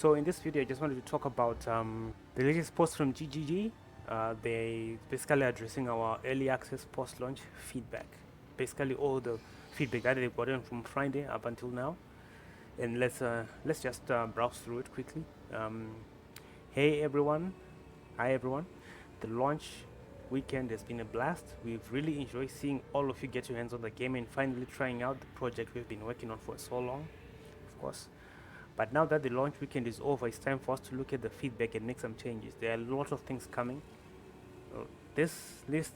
So in this video, I just wanted to talk about the latest post from GGG. They basically addressing our early access post-launch feedback. Basically, all the feedback that they've gotten from Friday up until now, and let's just browse through it quickly. Hey everyone, hi everyone. The launch weekend has been a blast. We've really enjoyed seeing all of you get your hands on the game and finally trying out the project we've been working on for so long, of course. But now that the launch weekend is over, it's time for us to look at the feedback and make some changes. There are a lot of things coming. This list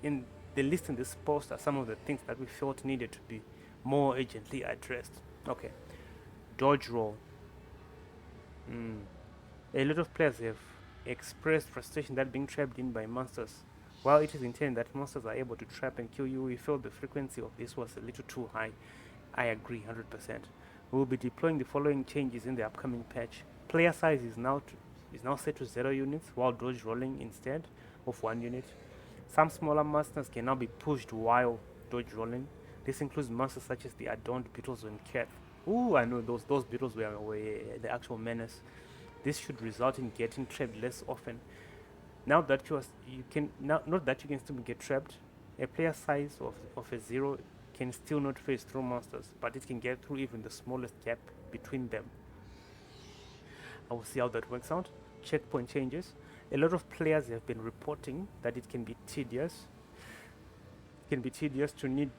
in the list in this post are some of the things that we felt needed to be more urgently addressed. Okay, dodge roll. A lot of players have expressed frustration that being trapped in by monsters. While it is intended that monsters are able to trap and kill you, we felt the frequency of this was a little too high. I agree 100%. We will be deploying the following changes in the upcoming patch. Player size is now set to 0 units, while dodge rolling instead of 1 unit. Some smaller monsters can now be pushed while dodge rolling. This includes monsters such as the adorned beetles and cat. Ooh, I know those beetles were the actual menace. This should result in getting trapped less often. Now that you can not that you can still get trapped, a player size of a 0 can still not phase through monsters, but it can get through even the smallest gap between them. I will see how that works out. Checkpoint changes. A lot of players have been reporting that it can be tedious. To need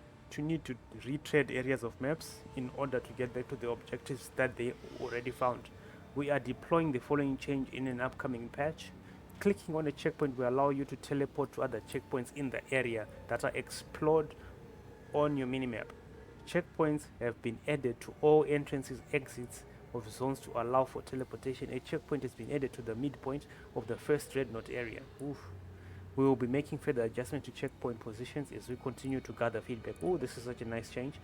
to retread areas of maps in order to get back to the objectives that they already found. We are deploying the following change in an upcoming patch. Clicking on a checkpoint will allow you to teleport to other checkpoints in the area that are explored on your minimap. Checkpoints have been added to all entrances, exits of zones to allow for teleportation. A checkpoint has been added to the midpoint of the first dreadnought area. Oof. We will be making further adjustments to checkpoint positions as we continue to gather feedback. Oh, this is such a nice change.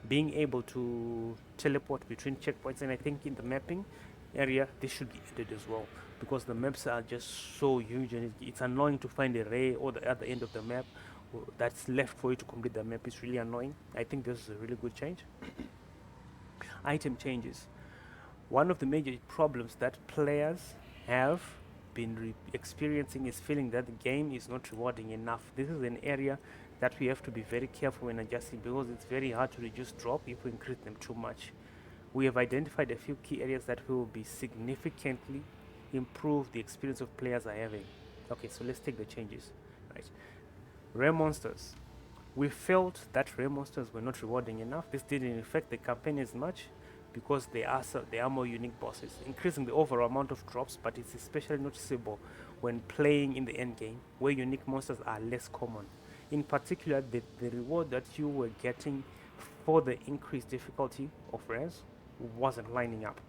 Being able to teleport between checkpoints, and I think in the mapping area this should be added as well, because the maps are just so huge and it's annoying to find a ray or the other end of the map that's left for you to complete the map. Is really annoying. I think this is a really good change. Item changes. One of the major problems that players have been experiencing is feeling that the game is not rewarding enough. This is an area that we have to be very careful when adjusting, because it's very hard to reduce drop if we increase them too much. We have identified a few key areas that will be significantly improve the experience of players are having. Okay, so let's take the changes. Right, rare monsters. We felt that rare monsters were not rewarding enough. This didn't affect the campaign as much because they are more unique bosses, increasing the overall amount of drops, but it's especially noticeable when playing in the end game, where unique monsters are less common. In particular, the reward that you were getting for the increased difficulty of rares wasn't lining up.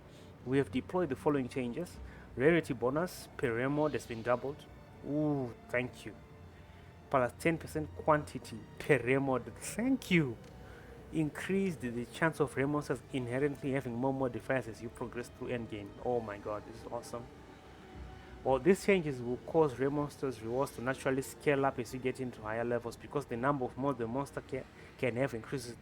We have deployed the following changes. Rarity bonus per rare mod has been doubled. Ooh, thank you. Plus 10% quantity per rare mod. Thank you. Increased the chance of rare monsters inherently having more modifiers as you progress through endgame. Oh my god, this is awesome. Well, these changes will cause rare monsters rewards to naturally scale up as you get into higher levels, because the number of mods the monster can have increases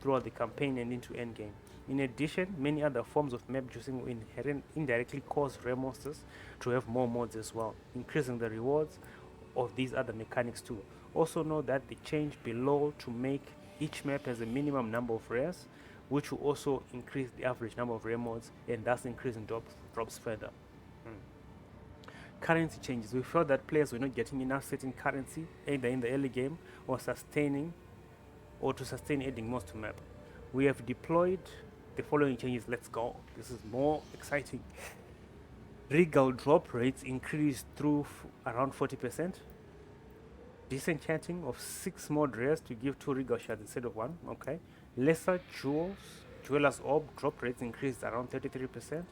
throughout the campaign and into endgame. In addition, many other forms of map juicing will indirectly cause rare monsters to have more mods as well, increasing the rewards of these other mechanics too. Also know that the change below to make each map has a minimum number of rares, which will also increase the average number of rare mods and thus increasing drops further. Currency changes. We felt that players were not getting enough certain currency either in the early game or to sustain adding mods to map. We have deployed the following changes. Let's go. This is more exciting. Regal drop rates increased through around 40%. Disenchanting of 6 mod rares to give 2 regal shards instead of 1. Okay. Lesser Jeweler's Orb drop rates increased around 33%.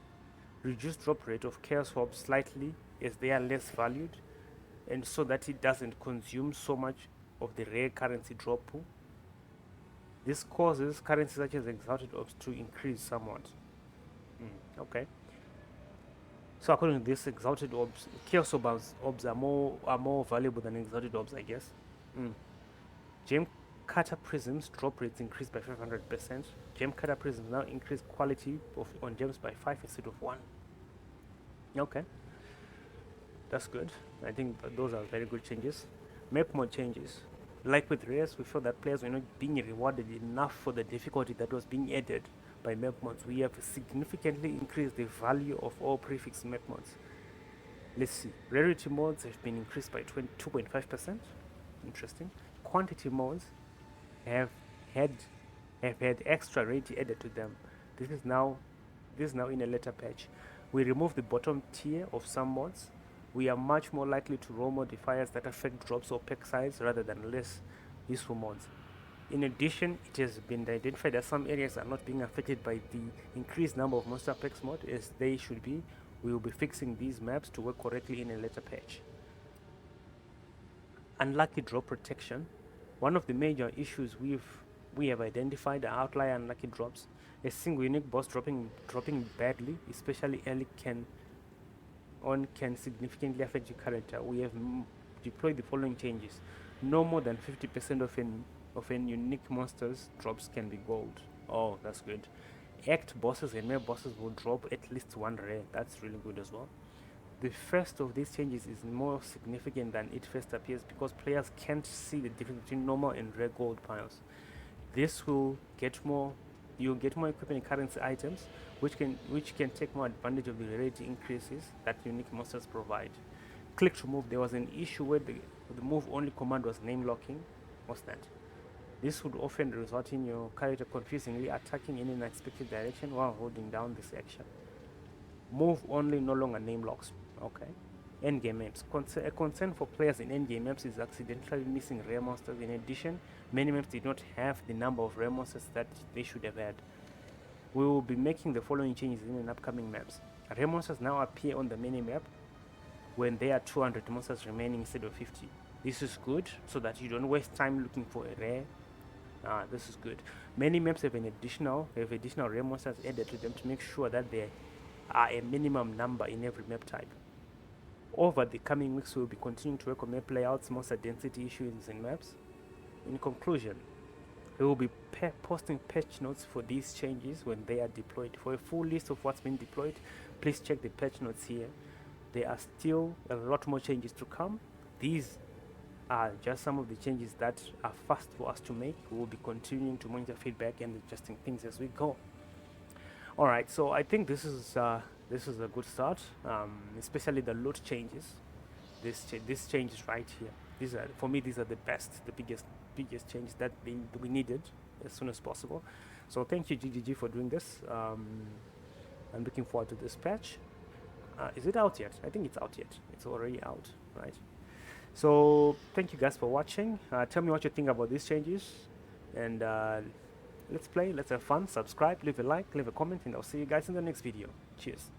Reduced drop rate of Chaos Orb slightly as they are less valued, and so that it doesn't consume so much of the rare currency drop pool. This causes currency such as Exalted Orbs to increase somewhat. Okay. So according to this, Exalted Orbs, Chaos Orbs are more valuable than Exalted Orbs, I guess. Gem Cutter Prisms drop rates increased by 500%. Gem Cutter Prisms now increase quality on gems by 5 instead of 1. Okay, that's good. I think those are very good changes. Make more changes. Like with rares, we felt that players were not being rewarded enough for the difficulty that was being added by map mods. We have significantly increased the value of all prefix map mods. Let's see. Rarity mods have been increased by 2.5%. Interesting. Quantity mods have had extra rarity added to them. This is now in a later patch. We remove the bottom tier of some mods. We are much more likely to roll modifiers that affect drops or pack size rather than less useful mods. In addition, it has been identified that some areas are not being affected by the increased number of monster packs mod as they should be. We will be fixing these maps to work correctly in a later patch. Unlucky drop protection. One of the major issues we have identified are outlier unlucky drops. A single unique boss dropping badly, especially early, can significantly affect your character. We have deployed the following changes. No more than 50% of an unique monster's drops can be gold. Oh, that's good. Act bosses and male bosses will drop at least one rare. That's really good as well. The first of these changes is more significant than it first appears because players can't see the difference between normal and rare gold piles. This will get more. You'll get more equipment and currency items, which can take more advantage of the rarity increases that unique monsters provide. Click to move. There was an issue where the move only command was name locking. What's that? This would often result in your character confusingly attacking in an unexpected direction while holding down this action. Move only no longer name locks. Okay. Endgame maps. A concern for players in endgame maps is accidentally missing rare monsters. In addition, many maps did not have the number of rare monsters that they should have had. We will be making the following changes in upcoming maps. Rare monsters now appear on the mini-map when there are 200 monsters remaining instead of 50. This is good so that you don't waste time looking for a rare. This is good. Many maps have additional rare monsters added to them to make sure that there are a minimum number in every map type. Over the coming weeks, we will be continuing to work on map layouts, monster density issues in maps. In conclusion, we will be posting patch notes for these changes when they are deployed. For a full list of what's been deployed, please check the patch notes here. There are still a lot more changes to come. These are just some of the changes that are fast for us to make. We will be continuing to monitor feedback and adjusting things as we go. Alright, so I think this is a good start, especially the loot changes. This changes right here. For me, these are the biggest changes that we needed as soon as possible. So thank you, GGG, for doing this. I'm looking forward to this patch. Is it out yet? I think it's out yet. It's already out, right? So thank you guys for watching. Tell me what you think about these changes, and let's play, let's have fun. Subscribe, leave a like, leave a comment, and I'll see you guys in the next video. Cheers.